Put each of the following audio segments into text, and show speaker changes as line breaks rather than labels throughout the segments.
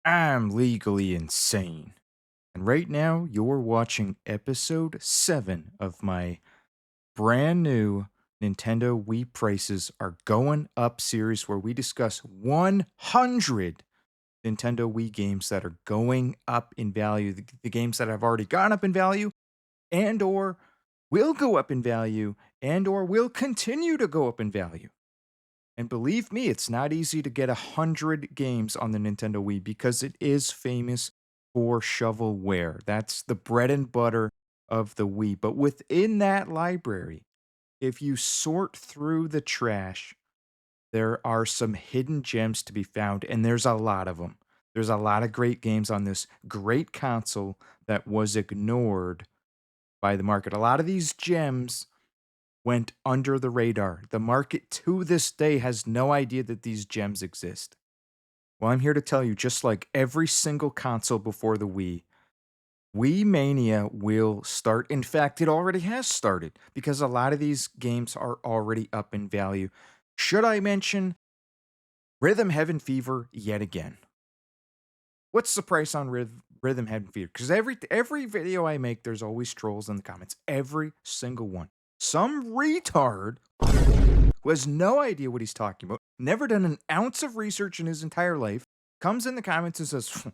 I'm legally insane. And right now, you're watching episode 7 of my brand new Nintendo Wii Prices Are Going Up series, where we discuss 100 Nintendo Wii games that are going up in value, the games that have already gone up in value and or will go up in value and or will continue to go up in value. And believe me, it's not easy to get 100 games on the Nintendo Wii because it is famous for shovelware. That's the bread and butter of the Wii. But within that library, if you sort through the trash, there are some hidden gems to be found, and there's a lot of them. There's a lot of great games on this great console that was ignored by the market. A lot of these gems went under the radar. The market to this day has no idea that these gems exist. Well, I'm here to tell you, just like every single console before the Wii Mania will start. In fact, it already has started because a lot of these games are already up in value. Should I mention Rhythm Heaven Fever yet again? What's the price on Rhythm Heaven Fever? Because every video I make, there's always trolls in the comments. Every single one. Some retard who has no idea what he's talking about, never done an ounce of research in his entire life, comes in the comments and says,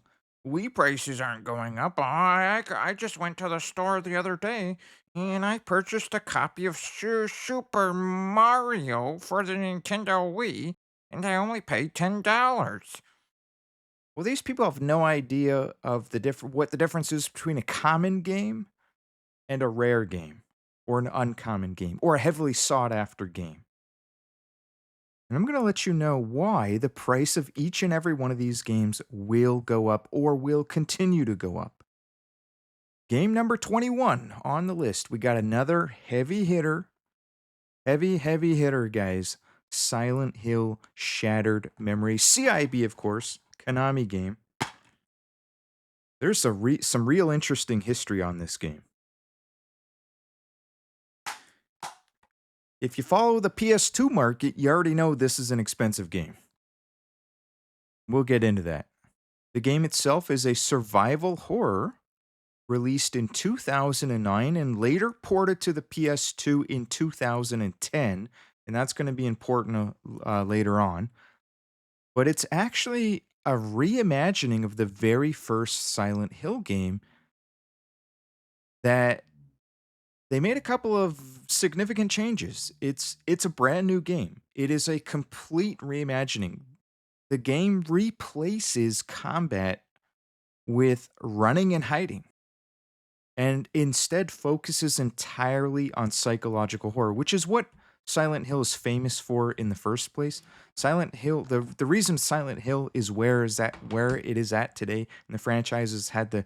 "We prices aren't going up. I just went to the store the other day and I purchased a copy of Super Mario for the Nintendo Wii and I only paid $10." Well, these people have no idea of what the difference is between a common game and a rare game, or an uncommon game, or a heavily sought after game. And I'm going to let you know why the price of each and every one of these games will go up or will continue to go up. Game number 21 on the list. We got another heavy hitter. Heavy hitter, guys. Silent Hill Shattered Memory. CIB, of course. Konami game. There's some real interesting history on this game. If you follow the PS2 market, you already know this is an expensive game. We'll get into that. The game itself is a survival horror released in 2009 and later ported to the PS2 in 2010, and that's going to be important later on. But it's actually a reimagining of the very first Silent Hill game that they made a couple of significant changes. It's a brand new game. It is a complete reimagining. The game replaces combat with running and hiding and instead focuses entirely on psychological horror, which is what Silent Hill is famous for in the first place. Silent Hill, the reason Silent Hill is where it is at today, and the franchise has had the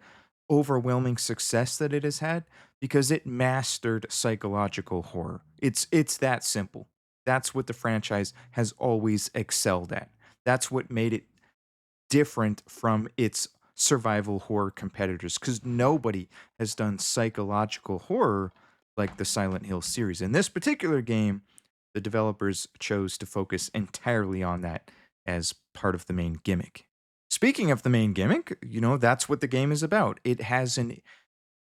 overwhelming success that it has had, because it mastered psychological horror. It's that simple. That's what the franchise has always excelled at. That's what made it different from its survival horror competitors, because nobody has done psychological horror like the Silent Hill series. In this particular game, the developers chose to focus entirely on that as part of the main gimmick. Speaking of the main gimmick, that's what the game is about. It has an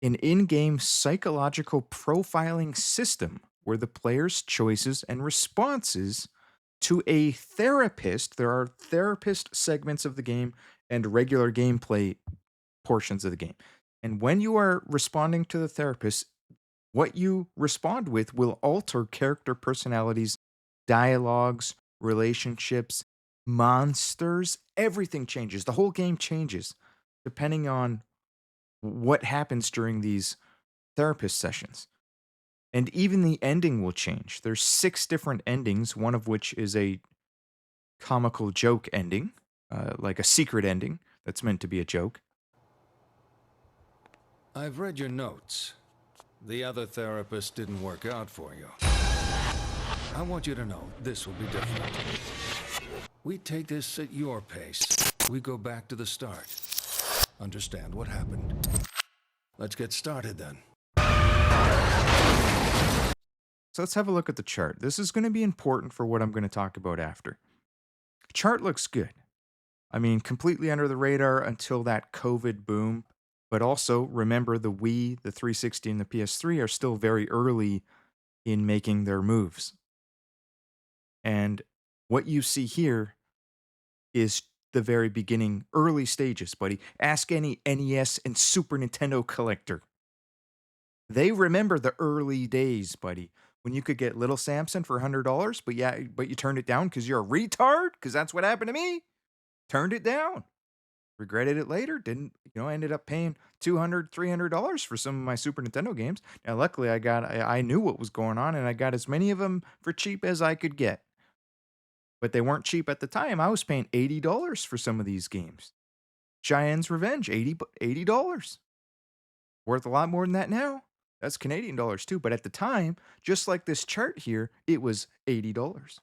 in-game psychological profiling system where the player's choices and responses to a therapist, there are therapist segments of the game and regular gameplay portions of the game. And when you are responding to the therapist, what you respond with will alter character personalities, dialogues, relationships, monsters. Everything changes. The whole game changes depending on what happens during these therapist sessions. And even the ending will change. There's 6 different endings, one of which is a comical joke ending, like a secret ending that's meant to be a joke.
I've read your notes. The other therapist didn't work out for you. I want you to know this will be different. We take this at your pace. We go back to the start. Understand what happened. Let's get started then.
So let's have a look at the chart. This is going to be important for what I'm going to talk about after. The chart looks good. I mean, completely under the radar until that COVID boom. But also remember the Wii, the 360, and the PS3 are still very early in making their moves. And what you see here is the very beginning, early stages, buddy. Ask any NES and Super Nintendo collector. They remember the early days, buddy, when you could get Little Samson for $100, but yeah, but you turned it down because you're a retard. Because that's what happened to me. Turned it down. Regretted it later. Didn't, ended up paying $200, $300 for some of my Super Nintendo games. Now, luckily, I knew what was going on, and I got as many of them for cheap as I could get. But they weren't cheap at the time. I was paying $80 for some of these games. Cheyenne's Revenge, $80. Worth a lot more than that now. That's Canadian dollars too. But at the time, just like this chart here, it was $80.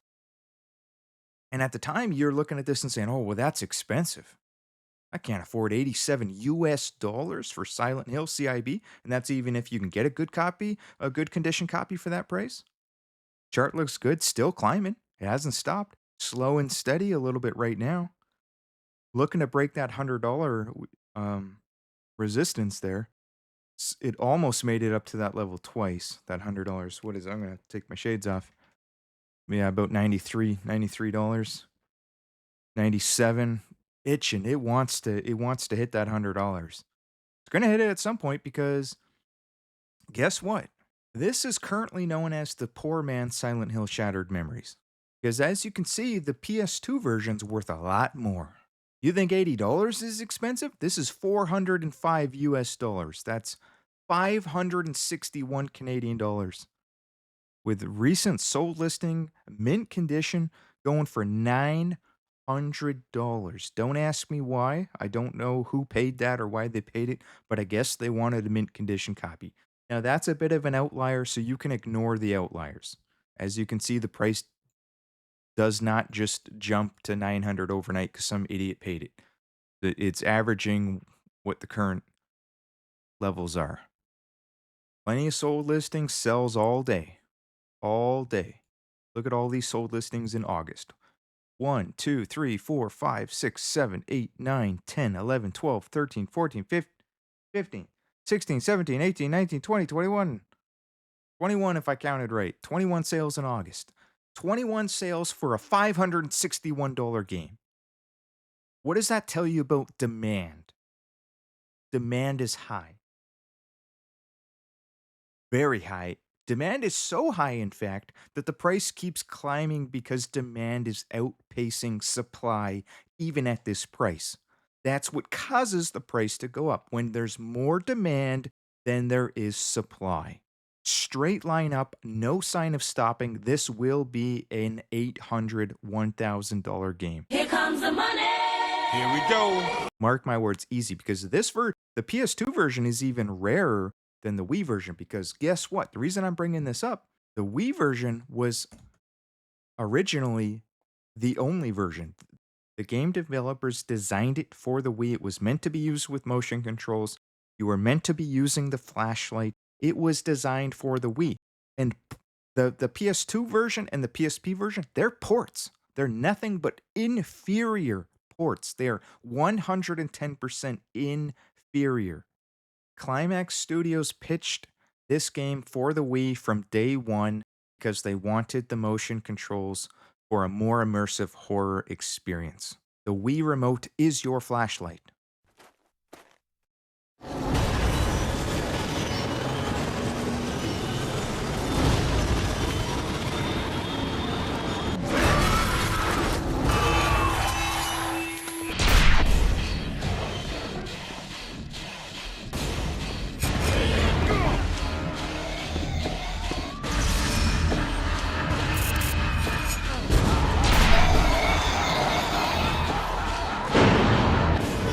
And at the time, you're looking at this and saying, oh, well, that's expensive. I can't afford 87 US dollars for Silent Hill CIB. And that's even if you can get a good copy, a good condition copy for that price. Chart looks good, still climbing. It hasn't stopped. Slow and steady a little bit right now. Looking to break that $100 resistance there. It almost made it up to that level twice, that $100. What is it? I'm going to take my shades off. Yeah, about $93, 97, itching. It wants to hit that $100. It's going to hit it at some point because guess what? This is currently known as the Poor Man's Silent Hill Shattered Memories. Because as you can see, the PS2 version's worth a lot more. You think $80 is expensive? This is 405 US dollars. That's 561 Canadian dollars. With recent sold listing, mint condition, going for $900. Don't ask me why. I don't know who paid that or why they paid it, but I guess they wanted a mint condition copy. Now, that's a bit of an outlier, so you can ignore the outliers. As you can see, the price does not just jump to 900 overnight because some idiot paid it. It's averaging what the current levels are. Plenty of sold listings, sells all day. All day. Look at all these sold listings in August. 1, 2, 3, 4, 5, 6, 7, 8, 9, 10, 11, 12, 13, 14, 15, 16, 17, 18, 19, 20, 21. 21 if I counted right. 21 sales in August. 21 sales for a $561 game. What does that tell you about demand? Demand is high. Very high. Demand is so high, in fact, that the price keeps climbing because demand is outpacing supply even at this price. That's what causes the price to go up. When there's more demand than there is supply. Straight line up, no sign of stopping. This will be an $800, $1,000 game.
Here comes the money.
Here we go.
Mark my words, easy, because the PS2 version is even rarer than the Wii version, because guess what? The reason I'm bringing this up, the Wii version was originally the only version. The game developers designed it for the Wii. It was meant to be used with motion controls. You were meant to be using the flashlight. It was designed for the Wii. And the PS2 version and the PSP version, they're ports. They're nothing but inferior ports. They are 110% inferior. Climax Studios pitched this game for the Wii from day one because they wanted the motion controls for a more immersive horror experience. The Wii remote is your flashlight.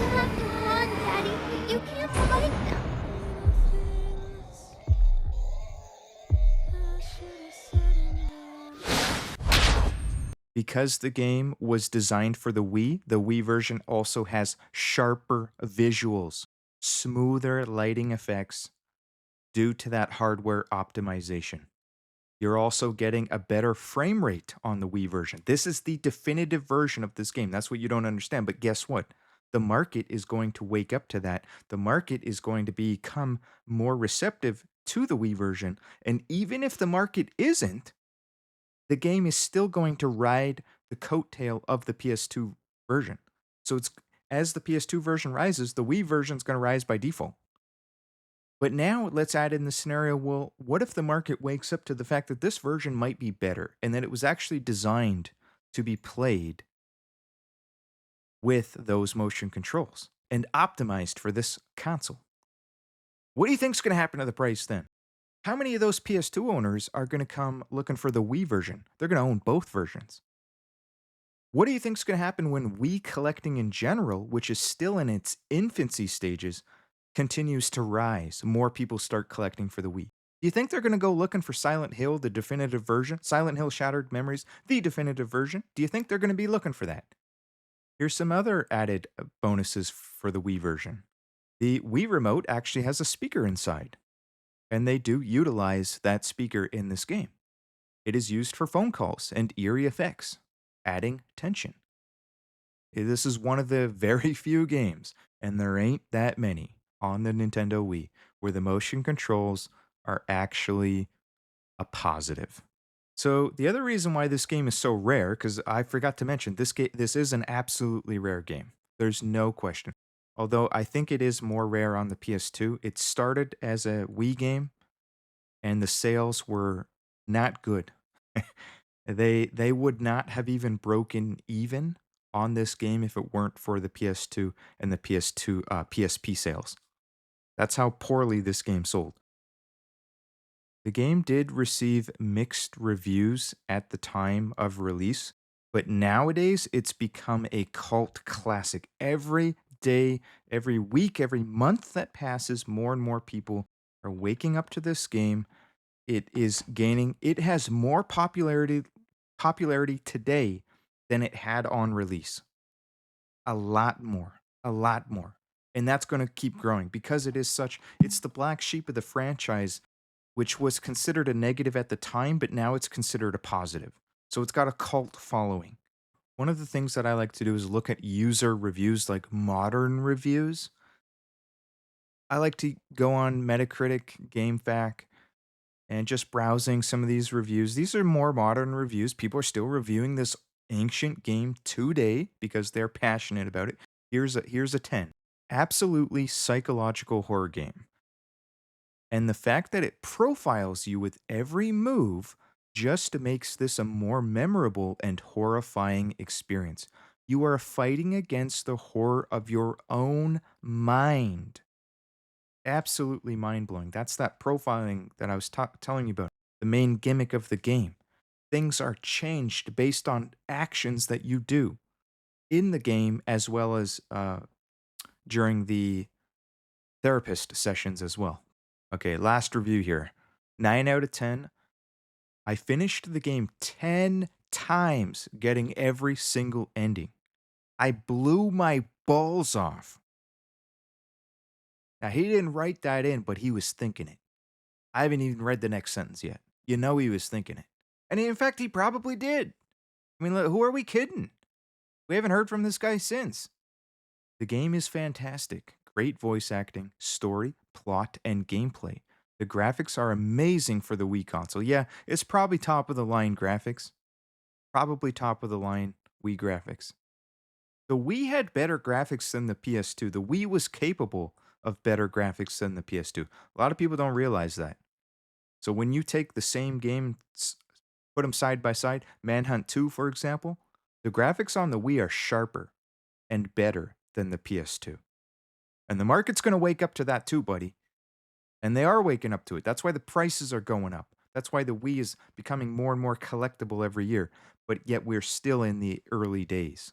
You have to run, Daddy. You can't fight them.
Because the game was designed for the Wii version also has sharper visuals, smoother lighting effects due to that hardware optimization. You're also getting a better frame rate on the Wii version. This is the definitive version of this game. That's what you don't understand. But guess what? The market is going to wake up to that. The market is going to become more receptive to the Wii version. And even if the market isn't, the game is still going to ride the coattail of the PS2 version. So it's as the PS2 version rises, the Wii version is going to rise by default. But now let's add in the scenario, well, what if the market wakes up to the fact that this version might be better and that it was actually designed to be played with those motion controls and optimized for this console? What do you think is going to happen to the price then? How many of those PS2 owners are going to come looking for the Wii version? They're going to own both versions. What do you think is going to happen when Wii collecting in general, which is still in its infancy stages, continues to rise? More people start collecting for the Wii. Do you think they're going to go looking for Silent Hill, the definitive version? Silent Hill Shattered Memories, the definitive version? Do you think they're going to be looking for that? Here's some other added bonuses for the Wii version. The Wii remote actually has a speaker inside, and they do utilize that speaker in this game. It is used for phone calls and eerie effects, adding tension. This is one of the very few games, and there ain't that many on the Nintendo Wii, where the motion controls are actually a positive. So the other reason why this game is so rare, because I forgot to mention, this is an absolutely rare game. There's no question. Although I think it is more rare on the PS2. It started as a Wii game, and the sales were not good. They would not have even broken even on this game if it weren't for the PS2 and the PS2 PSP sales. That's how poorly this game sold. The game did receive mixed reviews at the time of release, but nowadays it's become a cult classic. Every day, every week, every month that passes, more and more people are waking up to this game. It has more popularity today than it had on release. A lot more. A lot more. And that's going to keep growing because it's the black sheep of the franchise, which was considered a negative at the time, but now it's considered a positive. So it's got a cult following. One of the things that I like to do is look at user reviews, like modern reviews. I like to go on Metacritic, GameFAQ, and just browsing some of these reviews. These are more modern reviews. People are still reviewing this ancient game today because they're passionate about it. Here's a 10. Absolutely psychological horror game. And the fact that it profiles you with every move just makes this a more memorable and horrifying experience. You are fighting against the horror of your own mind. Absolutely mind blowing. That's that profiling that I was telling you about. The main gimmick of the game. Things are changed based on actions that you do in the game as well as during the therapist sessions as well. Okay, last review here. 9 out of 10. I finished the game 10 times getting every single ending. I blew my balls off. Now, he didn't write that in, but he was thinking it. I haven't even read the next sentence yet. You know he was thinking it. And in fact, he probably did. I mean, who are we kidding? We haven't heard from this guy since. The game is fantastic. Great voice acting, story, plot, and gameplay. The graphics are amazing for the Wii console. Yeah, it's probably top of the line graphics. Probably top of the line Wii graphics. The Wii had better graphics than the PS2. The Wii was capable of better graphics than the PS2. A lot of people don't realize that. So when you take the same game, put them side by side, Manhunt 2, for example, the graphics on the Wii are sharper and better than the PS2. And the market's going to wake up to that too, buddy. And they are waking up to it. That's why the prices are going up. That's why the Wii is becoming more and more collectible every year. But yet we're still in the early days.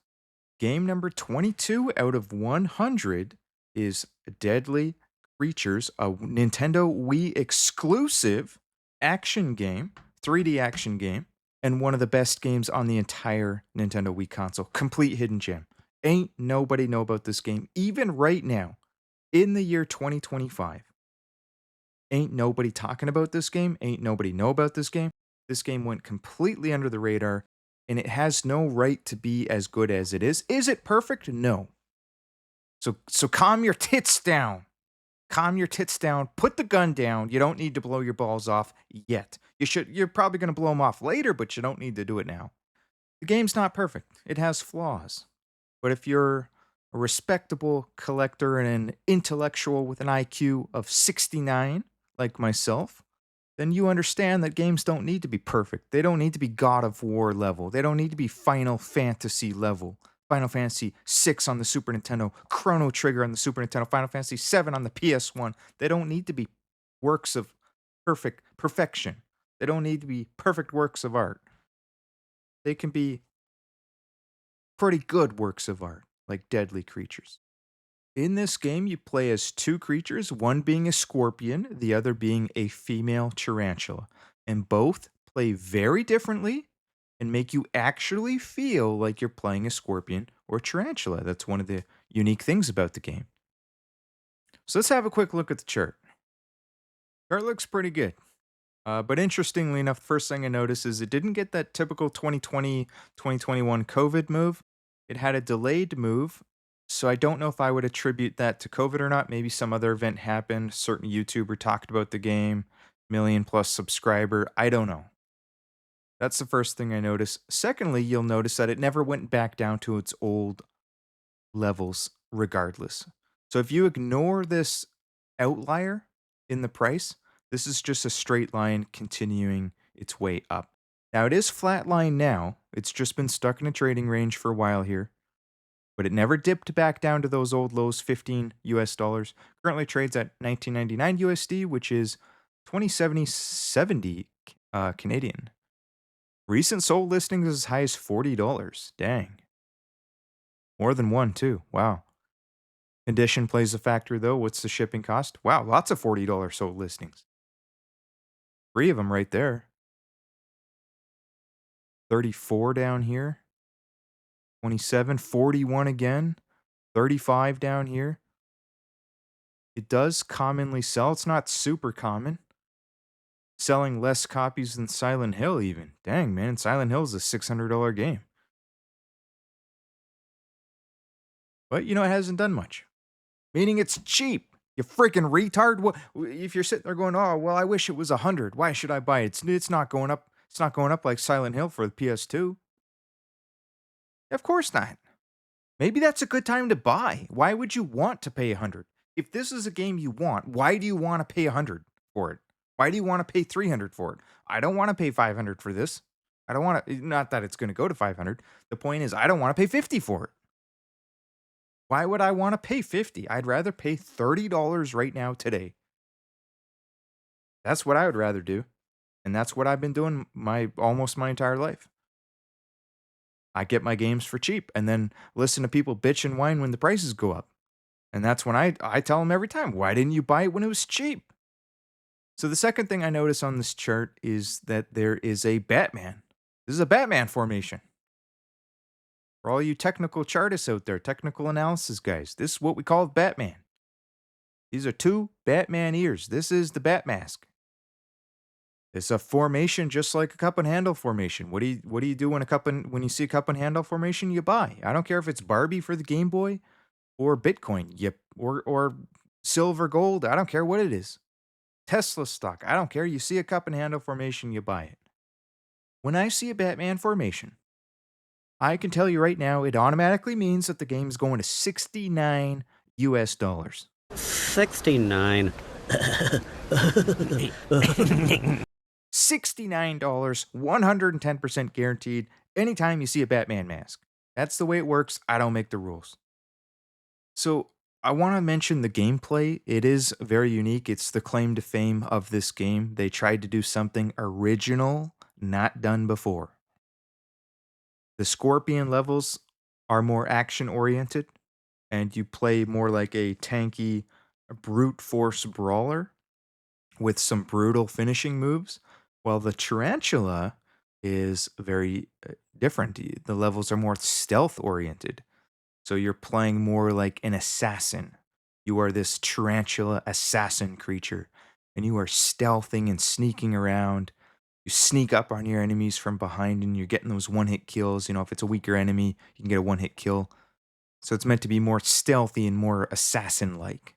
Game number 22 out of 100 is Deadly Creatures, a Nintendo Wii exclusive action game, 3D action game, and one of the best games on the entire Nintendo Wii console. Complete hidden gem. Ain't nobody know about this game, even right now, in the year 2025. Ain't nobody talking about this game. Ain't nobody know about this game. This game went completely under the radar, and it has no right to be as good as it is. Is it perfect? No. So calm your tits down. Calm your tits down. Put the gun down. You don't need to blow your balls off yet. You're probably going to blow them off later, but you don't need to do it now. The game's not perfect. It has flaws. But if you're a respectable collector and an intellectual with an IQ of 69, like myself, then you understand that games don't need to be perfect. They don't need to be God of War level. They don't need to be Final Fantasy level. Final Fantasy 6 on the Super Nintendo, Chrono Trigger on the Super Nintendo, Final Fantasy 7 on the PS1. They don't need to be works of perfection. They don't need to be perfect works of art. They can be pretty good works of art, like Deadly Creatures. In this game, you play as two creatures, one being a scorpion, the other being a female tarantula. And both play very differently and make you actually feel like you're playing a scorpion or tarantula. That's one of the unique things about the game. So let's have a quick look at the chart. Chart looks pretty good. But interestingly enough, the first thing I noticed is it didn't get that typical 2020, 2021 COVID move. It had a delayed move. So I don't know if I would attribute that to COVID or not. Maybe some other event happened. Certain YouTuber talked about the game, million plus subscriber. I don't know. That's the first thing I noticed. Secondly, you'll notice that it never went back down to its old levels regardless. So if you ignore this outlier in the price, this is just a straight line continuing its way up. Now it is flatline now. It's just been stuck in a trading range for a while here, but it never dipped back down to those old lows, 15 US dollars. Currently trades at 1999 USD, which is 2070 Canadian. Recent sold listings as high as $40. Dang. More than one, too. Wow. Condition plays a factor, though. What's the shipping cost? Wow, lots of $40 sold listings. 3 of them right there. 34 down here. 27, 41 again. 35 down here. It does commonly sell. It's not super common. Selling less copies than Silent Hill, even. Dang, man. Silent Hill is a $600 game. But, it hasn't done much. Meaning it's cheap. You freaking retard. What if you're sitting there going, "Oh, well, I wish it was 100. Why should I buy it? It's not going up. It's not going up like Silent Hill for the PS2." Of course not. Maybe that's a good time to buy. Why would you want to pay 100? If this is a game you want, why do you want to pay 100 for it? Why do you want to pay 300 for it? I don't want to pay 500 for this. I don't want to, not that it's going to go to 500. The point is I don't want to pay 50 for it. Why would I want to pay 50? I'd rather pay $30 right now today. That's what I would rather do. And that's what I've been doing almost my entire life. I get my games for cheap and then listen to people bitch and whine when the prices go up. And that's when I tell them every time, why didn't you buy it when it was cheap? So the second thing I notice on this chart is that there is a Batman. This is a Batman formation. For all you technical chartists out there, technical analysis guys, this is what we call Batman. These are 2 Batman ears. This is the Bat Mask. It's a formation just like a cup and handle formation. What do you do when you see a cup and handle formation? You buy. I don't care if it's Barbie for the Game Boy or Bitcoin, or silver, gold. I don't care what it is. Tesla stock. I don't care. You see a cup and handle formation, you buy it. When I see a Batman formation, I can tell you right now, it automatically means that the game is going to 69 US dollars.
69.
$69, 110% guaranteed anytime you see a Batman mask. That's the way it works. I don't make the rules. So I want to mention the gameplay. It is very unique. It's the claim to fame of this game. They tried to do something original, not done before. The Scorpion levels are more action oriented, and you play more like a tanky brute force brawler with some brutal finishing moves, while the Tarantula is very different. The levels are more stealth oriented. So you're playing more like an assassin. You are this tarantula assassin creature, and you are stealthing and sneaking around. You sneak up on your enemies from behind and you're getting those one-hit kills. If it's a weaker enemy, you can get a one-hit kill. So it's meant to be more stealthy and more assassin-like.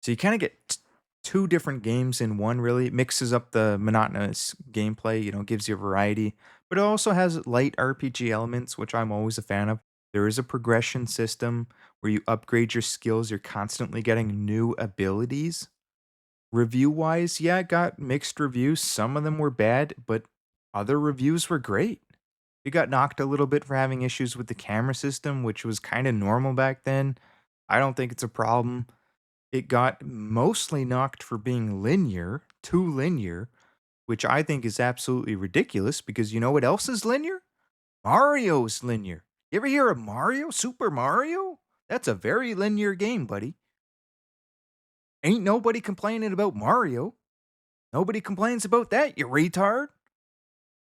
So you kind of get two different games in one, really. It mixes up the monotonous gameplay, gives you variety, but it also has light RPG elements, which I'm always a fan of. There is a progression system where you upgrade your skills, you're constantly getting new abilities. Review wise, yeah, it got mixed reviews. Some of them were bad, but other reviews were great. It got knocked a little bit for having issues with the camera system, which was kind of normal back then. I don't think it's a problem. It got mostly knocked for being linear, too linear, which I think is absolutely ridiculous because you know what else is linear? Mario's linear. You ever hear of Mario? Super Mario? That's a very linear game, buddy. Ain't nobody complaining about Mario. Nobody complains about that, you retard.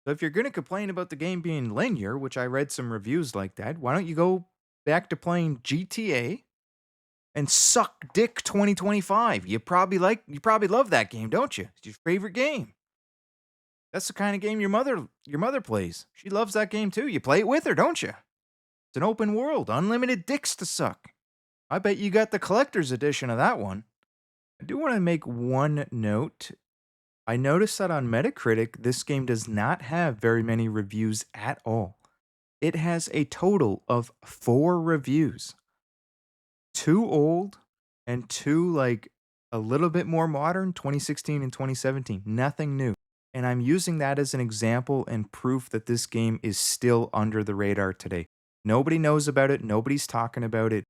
So if you're going to complain about the game being linear, which I read some reviews like that, why don't you go back to playing GTA and suck dick 2025? You probably love that game, don't you? It's your favorite game. That's the kind of game your mother plays. She loves that game too. You play it with her, don't you? It's an open world, unlimited dicks to suck. I bet you got the collector's edition of that one. I do want to make one note. I noticed that on Metacritic, this game does not have very many reviews at all. It has a total of 4 reviews. 2 old and 2 like a little bit more modern, 2016 and 2017. Nothing new. And I'm using that as an example and proof that this game is still under the radar today. Nobody knows about it, nobody's talking about it.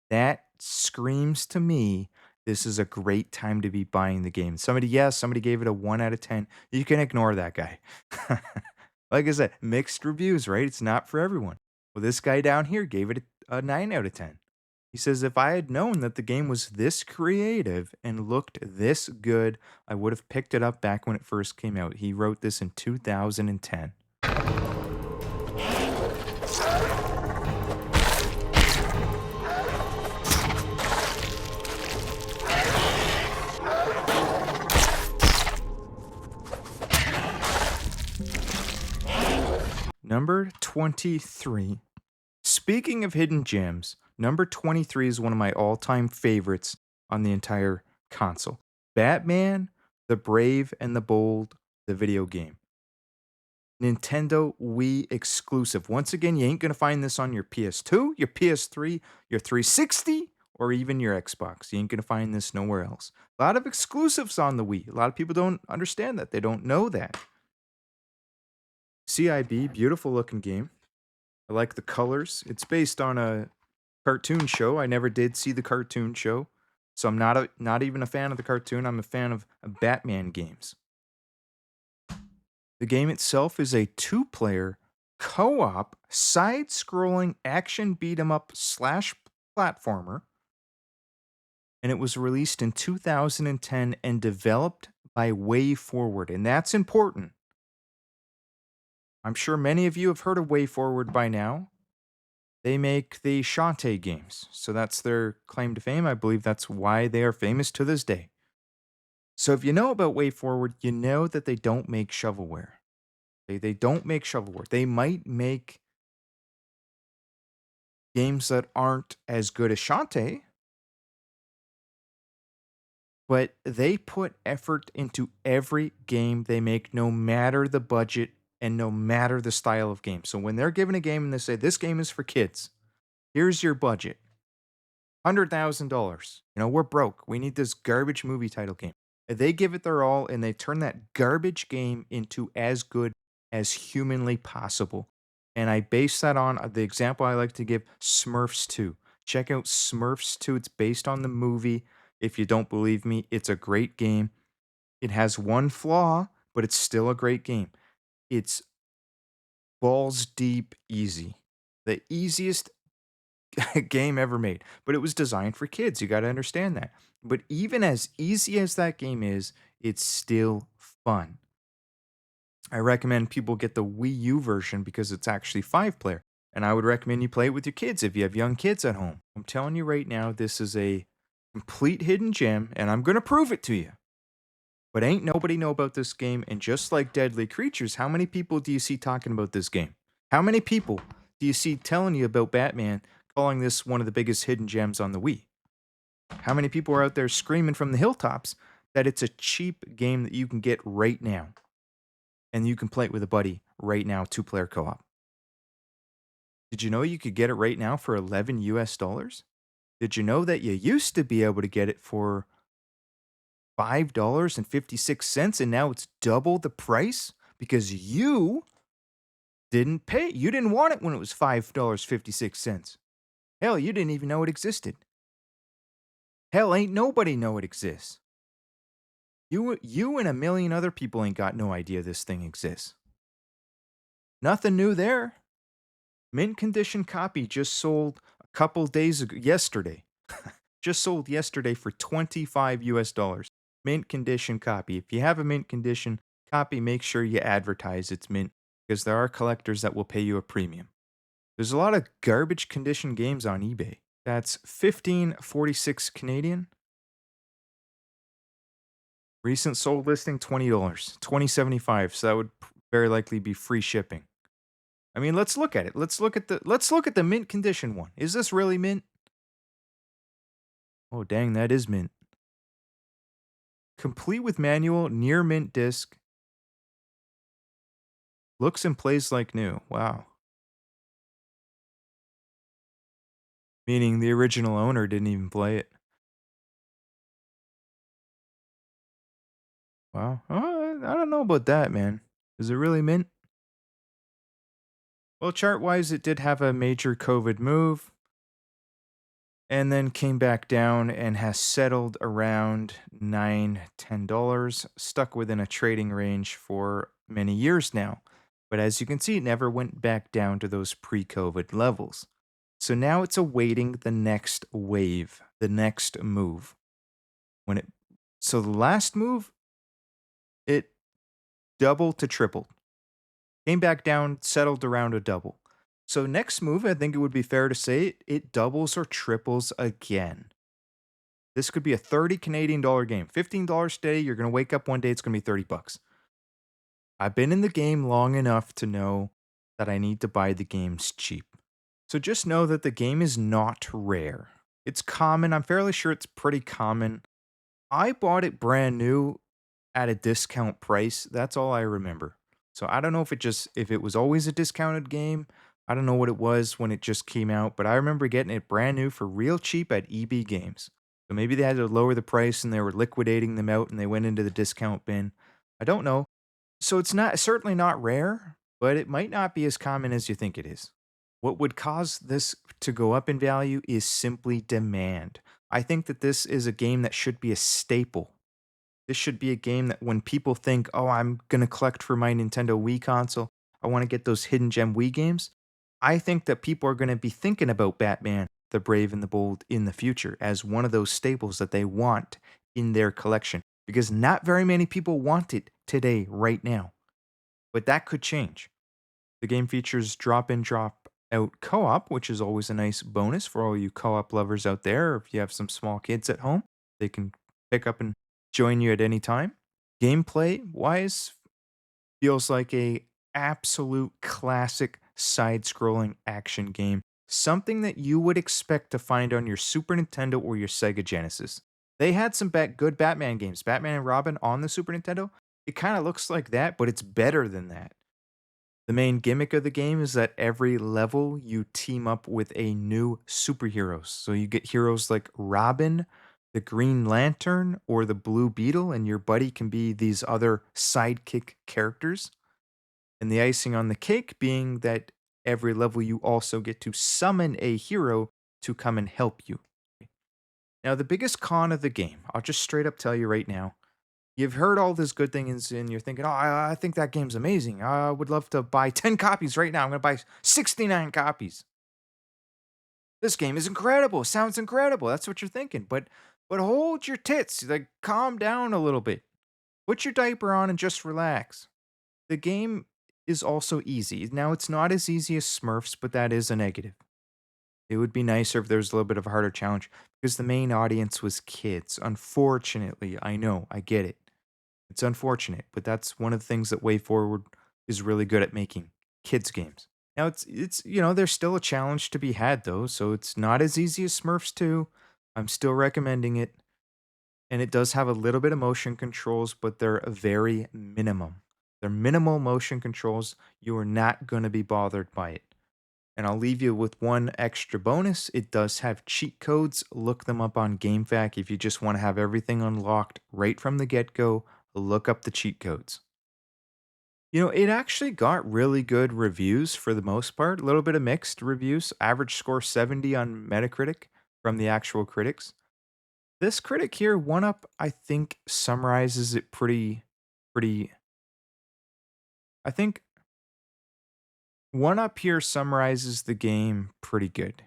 That screams to me this is a great time to be buying the game. Somebody gave it a 1 out of 10. You can ignore that guy. Like I said, mixed reviews, right? It's not for everyone. Well, this guy down here gave it a 9 out of 10. He says, if I had known that the game was this creative and looked this good, I would have picked it up back when it first came out. He wrote this in 2010. Number 23. Speaking of hidden gems, number 23 is one of my all time favorites on the entire console. Batman, the Brave and the Bold, the video game. Nintendo Wii exclusive. Once again, you ain't going to find this on your PS2, your PS3, your 360, or even your Xbox. You ain't going to find this nowhere else. A lot of exclusives on the Wii. A lot of people don't understand that. They don't know that. CIB, beautiful looking game. I like the colors. It's based on a cartoon show. I never did see the cartoon show, so I'm not even a fan of the cartoon. I'm a fan of Batman games. The game itself is a 2-player co-op side-scrolling action beat 'em up slash platformer, and it was released in 2010 and developed by Way Forward, and that's important. I'm sure many of you have heard of Way Forward by now. They make the Shantae games, so that's their claim to fame. I believe that's why they are famous to this day. So if you know about Way Forward, you know that they don't make shovelware. They don't make shovelware. They might make games that aren't as good as Shantae, but they put effort into every game they make, no matter the budget and no matter the style of game. So when they're given a game and they say, this game is for kids, here's your budget. $100,000. We're broke. We need this garbage movie title game. They give it their all and they turn that garbage game into as good as humanly possible. And I base that on the example I like to give, Smurfs 2. Check out Smurfs 2. It's based on the movie. If you don't believe me, it's a great game. It has one flaw, but it's still a great game. It's balls deep easy. The easiest game ever made, but it was designed for kids. You got to understand that. But even as easy as that game is, it's still fun. I recommend people get the Wii U version because it's actually 5-player. And I would recommend you play it with your kids if you have young kids at home. I'm telling you right now, this is a complete hidden gem, and I'm going to prove it to you. But ain't nobody know about this game, and just like Deadly Creatures, how many people do you see talking about this game? How many people do you see telling you about Batman, calling this one of the biggest hidden gems on the Wii? How many people are out there screaming from the hilltops that it's a cheap game that you can get right now and you can play it with a buddy right now, two-player co-op? Did you know you could get it right now for 11 US dollars? Did you know that you used to be able to get it for $5.56 and now it's double the price because you didn't pay? You didn't want it when it was $5.56. Hell, you didn't even know it existed. Hell, ain't nobody know it exists. You and a million other people ain't got no idea this thing exists. Nothing new there. Mint condition copy just sold a couple days ago, yesterday. Just sold yesterday for 25 US dollars. Mint condition copy. If you have a mint condition copy, make sure you advertise it's mint because there are collectors that will pay you a premium. There's a lot of garbage condition games on eBay. That's 15.46 Canadian. Recent sold listing $20, 20.75. So that would very likely be free shipping. I mean, let's look at it. Let's look at the mint condition one. Is this really mint? Oh, dang, that is mint. Complete with manual, near mint disc. Looks and plays like new. Wow. Meaning the original owner didn't even play it. Wow. Oh, I don't know about that, man. Is it really mint? Well, chart wise, it did have a major COVID move and then came back down and has settled around $9-10, stuck within a trading range for many years now. But as you can see, it never went back down to those pre COVID levels. So now it's awaiting the next wave, the next move. When it so the last move, it doubled to tripled. Came back down, settled around a double. So next move, I think it would be fair to say it doubles or triples again. This could be a 30 Canadian dollar game. $15 today, you're going to wake up one day, it's going to be 30 bucks. I've been in the game long enough to know that I need to buy the games cheap. So just know that the game is not rare. It's common. I'm fairly sure it's pretty common. I bought it brand new at a discount price. That's all I remember. So I don't know if it was always a discounted game. I don't know what it was when it just came out, but I remember getting it brand new for real cheap at EB Games. So maybe they had to lower the price and they were liquidating them out and they went into the discount bin. I don't know. So it's not certainly not rare, but it might not be as common as you think it is. What would cause this to go up in value is simply demand. I think that this is a game that should be a staple. This should be a game that when people think, oh, I'm going to collect for my Nintendo Wii console, I want to get those hidden gem Wii games. I think that people are going to be thinking about Batman, the Brave and the Bold in the future as one of those staples that they want in their collection because not very many people want it today, right now. But that could change. The game features drop in, drop out co op, which is always a nice bonus for all you co op lovers out there. Or if you have some small kids at home, they can pick up and join you at any time. Gameplay wise, feels like a absolute classic side-scrolling action game. Something that you would expect to find on your Super Nintendo or your Sega Genesis. They had some good Batman games, Batman and Robin on the Super Nintendo. It kind of looks like that, but it's better than that. The main gimmick of the game is that every level you team up with a new superheroes. So you get heroes like Robin, the Green Lantern, or the Blue Beetle, and your buddy can be these other sidekick characters. And the icing on the cake being that every level you also get to summon a hero to come and help you. Now, the biggest con of the game, I'll just straight up tell you right now, you've heard all these good things and you're thinking, oh, I think that game's amazing. I would love to buy 10 copies right now. I'm going to buy 69 copies. This game is incredible. Sounds incredible. That's what you're thinking. But hold your tits. Like, calm down a little bit. Put your diaper on and just relax. The game is also easy. Now, it's not as easy as Smurfs, but that is a negative. It would be nicer if there was a little bit of a harder challenge because the main audience was kids. Unfortunately, I know, I get it. It's unfortunate, but that's one of the things that WayForward is really good at making kids games. Now it's there's still a challenge to be had though, so it's not as easy as Smurfs 2. I'm still recommending it, and it does have a little bit of motion controls, but they're a very minimum. They're minimal motion controls. You are not going to be bothered by it. And I'll leave you with one extra bonus. It does have cheat codes. Look them up on GameFAQ if you just want to have everything unlocked right from the get go. Look up the cheat codes. It actually got really good reviews for the most part. A little bit of mixed reviews. Average score 70 on Metacritic from the actual critics. This critic here, One Up, I think summarizes it pretty. I think One Up here summarizes the game pretty good.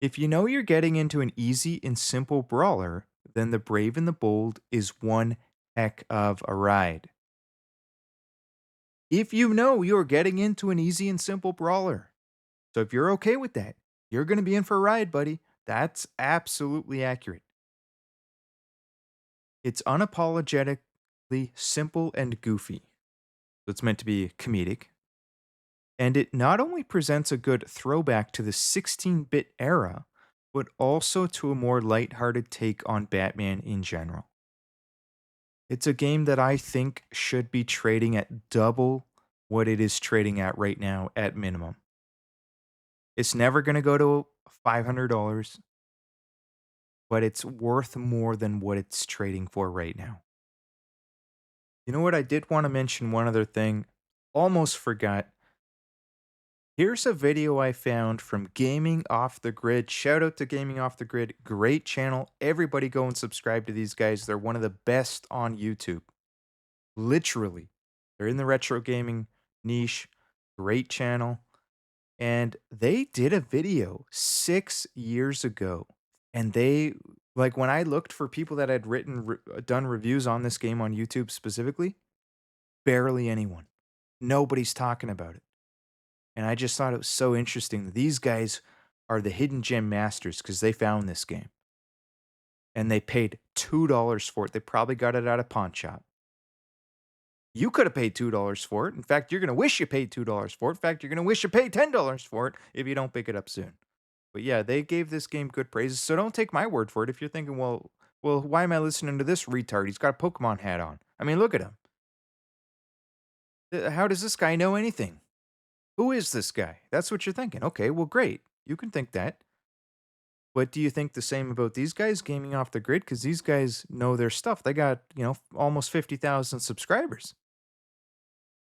If you know you're getting into an easy and simple brawler, then the Brave and the Bold is one heck of a ride. If you know you're getting into an easy and simple brawler, so if you're okay with that, you're going to be in for a ride, buddy. That's absolutely accurate. It's unapologetically simple and goofy. So it's meant to be comedic. And it not only presents a good throwback to the 16-bit era, but also to a more lighthearted take on Batman in general. It's a game that I think should be trading at double what it is trading at right now at minimum. It's never going to go to $500, but it's worth more than what it's trading for right now. You know what? I did want to mention one other thing. Almost forgot. Here's a video I found from Gaming Off the Grid. Shout out to Gaming Off the Grid. Great channel. Everybody go and subscribe to these guys. They're one of the best on YouTube. Literally. They're in the retro gaming niche. Great channel. And they did a video 6 years ago. And when I looked for people that had done reviews on this game on YouTube specifically, barely anyone. Nobody's talking about it. And I just thought it was so interesting that these guys are the hidden gem masters because they found this game. And they paid $2 for it. They probably got it at a pawn shop. You could have paid $2 for it. In fact, you're going to wish you paid $2 for it. In fact, you're going to wish you paid $10 for it if you don't pick it up soon. But yeah, they gave this game good praises. So don't take my word for it if you're thinking, well, why am I listening to this retard? He's got a Pokemon hat on. I mean, look at him. How does this guy know anything? Who is this guy? That's what you're thinking. Okay, well, great. You can think that. But do you think the same about these guys gaming off the grid? Because these guys know their stuff. They got, almost 50,000 subscribers.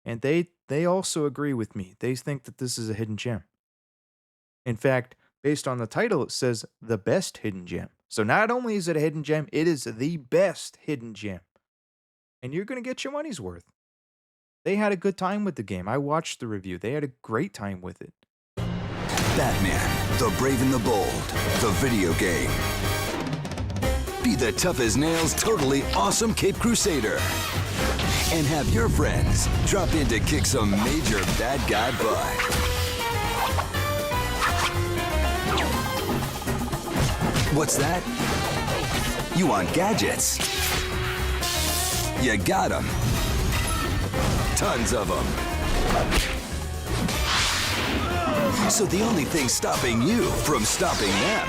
And they also agree with me. They think that this is a hidden gem. In fact, based on the title, it says the best hidden gem. So not only is it a hidden gem, it is the best hidden gem. And you're going to get your money's worth. They had a good time with the game. I watched the review. They had a great time with it.
Batman, the Brave and the Bold, the video game. Be the tough as nails, totally awesome Cape Crusader. And have your friends drop in to kick some major bad guy butt. What's that? You want gadgets? You got them. Tons of them. So the only thing stopping you from stopping them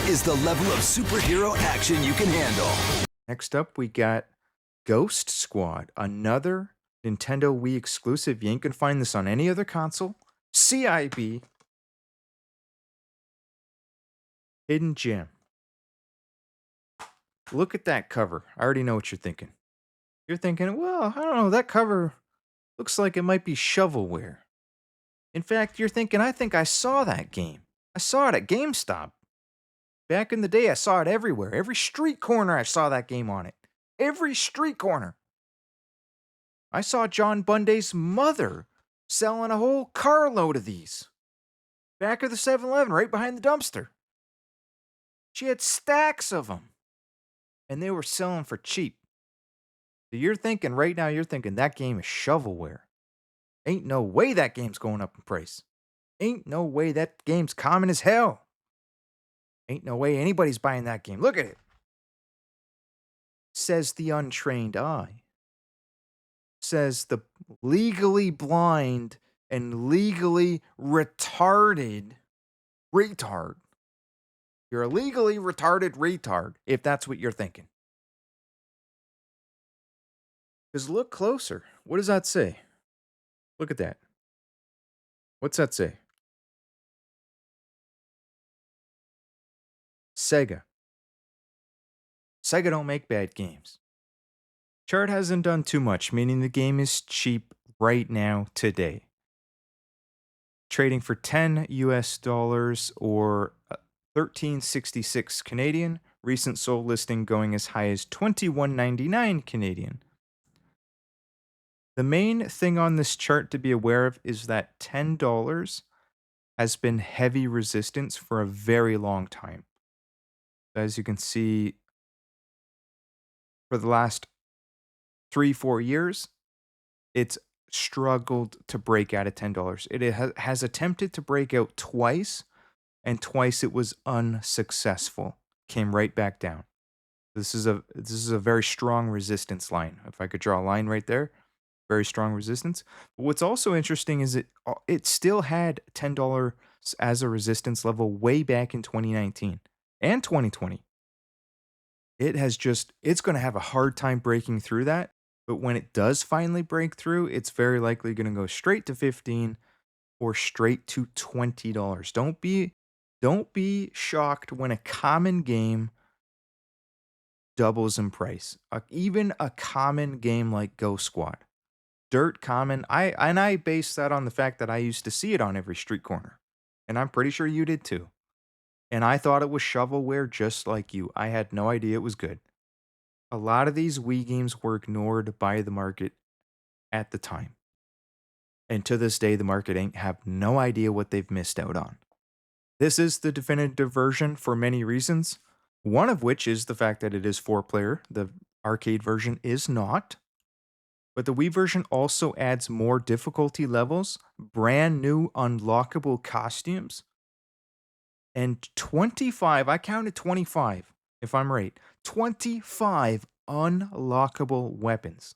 is the level of superhero action you can handle.
Next up, we got Ghost Squad, another Nintendo Wii exclusive. You ain't gonna find this on any other console. CIB. Hidden gem. Look at that cover. I already know what you're thinking. You're thinking, well, I don't know, that cover looks like it might be shovelware. In fact, you're thinking, I think I saw that game. I saw it at GameStop. Back in the day, I saw it everywhere. Every street corner, I saw that game on it. Every street corner. I saw John Bunday's mother selling a whole carload of these. Back of the 7-Eleven, right behind the dumpster. She had stacks of them. And they were selling for cheap. So you're thinking, right now, that game is shovelware. Ain't no way that game's going up in price. Ain't no way that game's common as hell. Ain't no way anybody's buying that game. Look at it. says the untrained eye, says the legally blind and legally retarded retard. You're a legally retarded retard, if that's what you're thinking. Because look closer. What does that say? Look at that. What's that say? Sega. Sega don't make bad games. Chart hasn't done too much, meaning the game is cheap right now, today. Trading for 10 US dollars or 1366 Canadian. Recent sold listing going as high as 21.99 Canadian. The main thing on this chart to be aware of is that $10 has been heavy resistance for a very long time. As you can see, for the last 3-4 years, it's struggled to break out of $10. It has attempted to break out twice, and twice it was unsuccessful. Came right back down. This is a very strong resistance line. If I could draw a line right there, very strong resistance. But what's also interesting is it still had $10 as a resistance level way back in 2019 and 2020. It's going to have a hard time breaking through that. But when it does finally break through, it's very likely going to go straight to 15 or straight to $20. Don't be shocked when a common game doubles in price. Even a common game like Go Squad. Dirt common. I base that on the fact that I used to see it on every street corner. And I'm pretty sure you did too. And I thought it was shovelware just like you. I had no idea it was good. A lot of these Wii games were ignored by the market at the time. And to this day, the market ain't have no idea what they've missed out on. This is the definitive version for many reasons, one of which is the fact that it is 4-player. The arcade version is not. But the Wii version also adds more difficulty levels, brand new unlockable costumes, and 25, I counted 25, if I'm right, 25 unlockable weapons.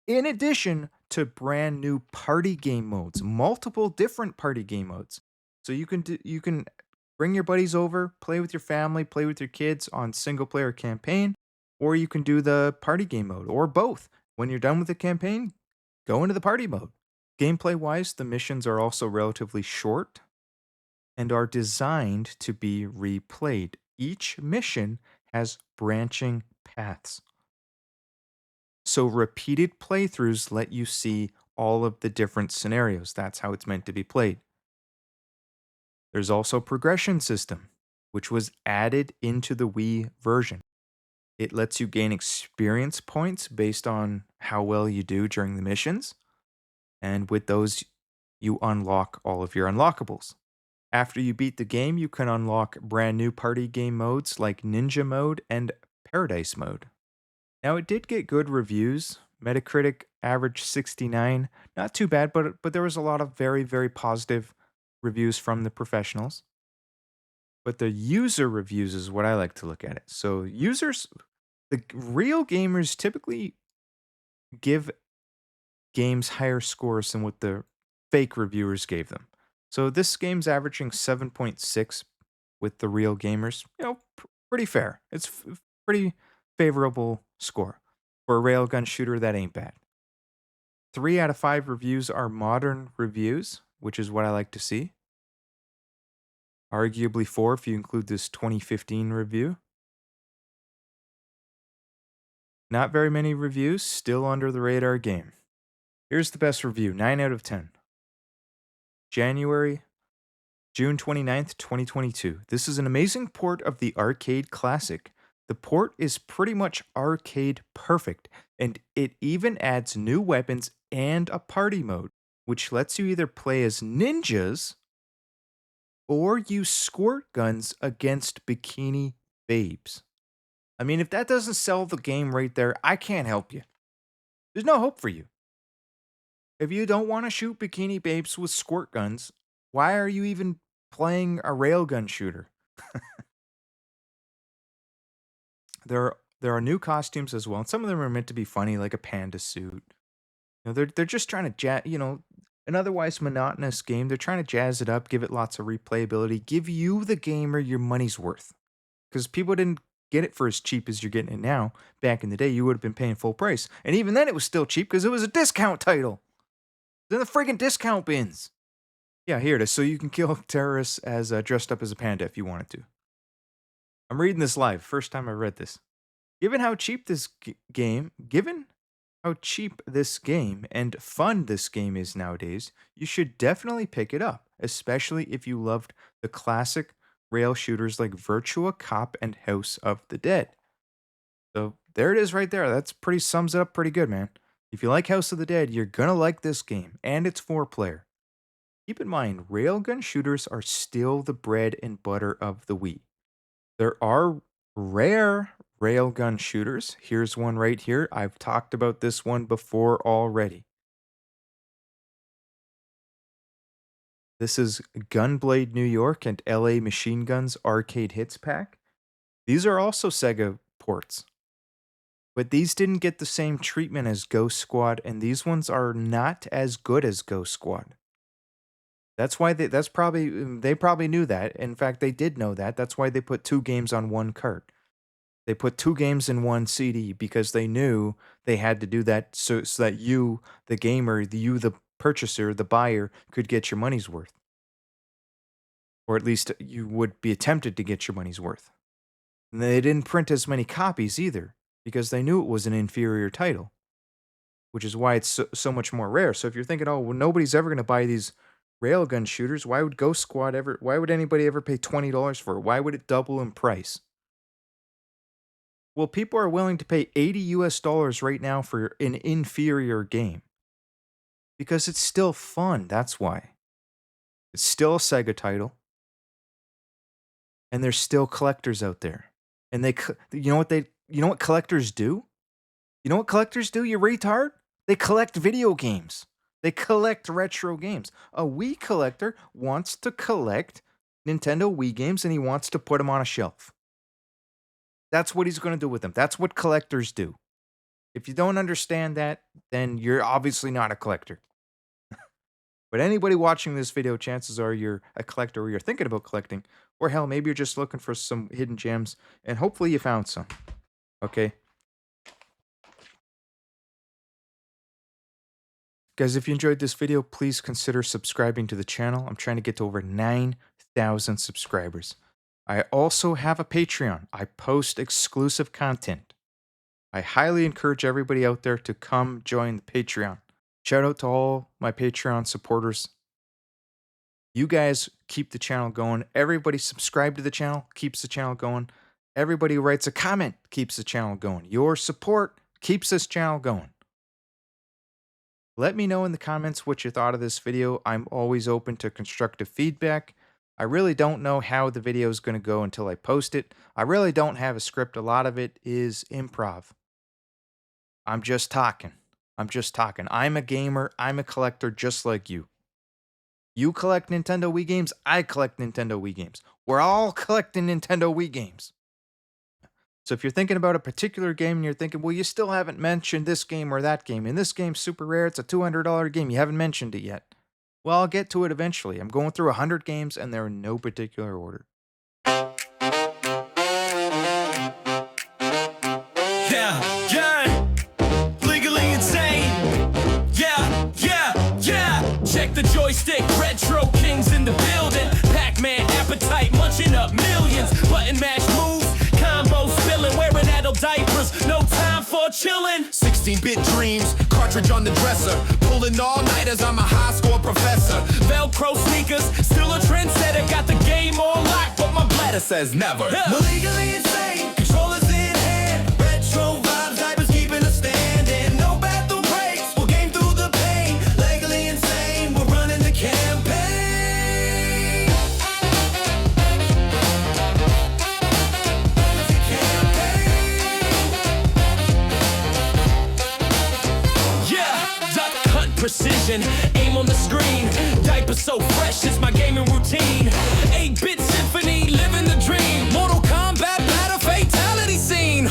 In addition to brand new party game modes, multiple different party game modes. So you can bring your buddies over, play with your family, play with your kids on single player campaign, or you can do the party game mode or both. When you're done with the campaign, go into the party mode. Gameplay wise, the missions are also relatively short and are designed to be replayed. Each mission has branching paths. So repeated playthroughs let you see all of the different scenarios. That's how it's meant to be played. There's also a progression system, which was added into the Wii version. It lets you gain experience points based on how well you do during the missions. And with those, you unlock all of your unlockables. After you beat the game, you can unlock brand new party game modes like Ninja Mode and Paradise Mode. Now, it did get good reviews. Metacritic average 69. Not too bad, but there was a lot of very, very positive reviews from the professionals. But the user reviews is what I like to look at it. So users, the real gamers typically give games higher scores than what the fake reviewers gave them. So this game's averaging 7.6 with the real gamers. Pretty fair. It's pretty favorable score. For a railgun shooter, that ain't bad. 3 out of 5 reviews are modern reviews, which is what I like to see. Arguably 4 if you include this 2015 review. Not very many reviews, still under the radar game. Here's the best review, 9 out of 10. June 29th, 2022. This is an amazing port of the arcade classic. The port is pretty much arcade perfect, and it even adds new weapons and a party mode, which lets you either play as ninjas or use squirt guns against bikini babes. I mean, if that doesn't sell the game right there, I can't help you. There's no hope for you. If you don't want to shoot bikini babes with squirt guns, why are you even playing a railgun shooter? There are new costumes as well, and some of them are meant to be funny, like a panda suit. They're just trying to an otherwise monotonous game. They're trying to jazz it up, give it lots of replayability, give you the gamer your money's worth. Because people didn't get it for as cheap as you're getting it now. Back in the day, you would have been paying full price, and even then, it was still cheap because it was a discount title. They're the friggin' discount bins. Yeah, here it is. So you can kill terrorists as dressed up as a panda if you wanted to. I'm reading this live. First time I read this. Given how cheap this given how cheap this game and fun this game is nowadays, you should definitely pick it up, especially if you loved the classic rail shooters like Virtua Cop and House of the Dead. So there it is right there. That's pretty sums it up pretty good, man. If you like House of the Dead, you're gonna like this game, and it's 4-player. Keep in mind, railgun shooters are still the bread and butter of the Wii. There are rare railgun shooters. Here's one right here. I've talked about this one before already. This is Gunblade New York and LA Machine Guns Arcade Hits Pack. These are also Sega ports. But these didn't get the same treatment as Ghost Squad, and these ones are not as good as Ghost Squad. That's why they probably knew that. In fact, they did know that. That's why they put 2 games on one cart. They put 2 games in one CD because they knew they had to do that so that you, the gamer, the purchaser, the buyer, could get your money's worth. Or at least you would be tempted to get your money's worth. And they didn't print as many copies either because they knew it was an inferior title, which is why it's so much more rare. So if you're thinking, oh, well, nobody's ever going to buy these railgun shooters, why would anybody ever pay $20 for it? Why would it double in price? Well, people are willing to pay $80 right now for an inferior game because it's still fun. That's why. It's still a Sega title, and there's still collectors out there. And you know what collectors do? You know what collectors do, you retard? They collect video games. They collect retro games. A Wii collector wants to collect Nintendo Wii games, and he wants to put them on a shelf. That's what he's going to do with them. That's what collectors do. If you don't understand that, then you're obviously not a collector. But anybody watching this video, chances are you're a collector or you're thinking about collecting. Or hell, maybe you're just looking for some hidden gems, and hopefully you found some. Okay? Guys, if you enjoyed this video, please consider subscribing to the channel. I'm trying to get to over 9,000 subscribers. I also have a Patreon. I post exclusive content. I highly encourage everybody out there to come join the Patreon. Shout out to all my Patreon supporters. You guys keep the channel going. Everybody subscribe to the channel, keeps the channel going. Everybody who writes a comment keeps the channel going. Your support keeps this channel going. Let me know in the comments what you thought of this video. I'm always open to constructive feedback. I really don't know how the video is going to go until I post it. I really don't have a script. A lot of it is improv. I'm just talking. I'm a gamer. I'm a collector just like you. You collect Nintendo Wii games. I collect Nintendo Wii games. We're all collecting Nintendo Wii games. So if you're thinking about a particular game and you're thinking, well, you still haven't mentioned this game or that game, and this game's super rare, it's a $200 game, you haven't mentioned it yet. Well, I'll get to it eventually. I'm going through 100 games, and they're in no particular order.
Yeah, legally insane. Yeah. Check the joystick, retro kings in the building. Pac-Man appetite, munching up millions. Button mash moves, combo spilling, wearing adult diapers. No time for chilling. 16-bit dreams, cartridge on the dresser. Pulling all-nighters, I'm a high-score professor. Velcro sneakers, still a trendsetter. Got the game on lock, but my bladder says never. We're legally insane, controllers in hand. Retro vibes, diapers keeping us standing. No bathroom breaks, we'll game through the pain. Legally insane, we're running the campaign. Precision, aim on the screen. Diapers so fresh, it's my gaming routine. 8-bit symphony, living the dream. Mortal Kombat, battle fatality scene.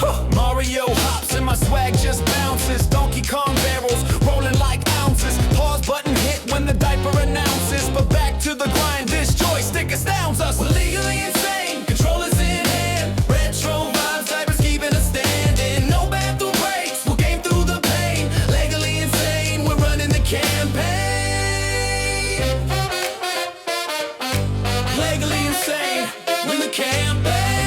insane when the campaign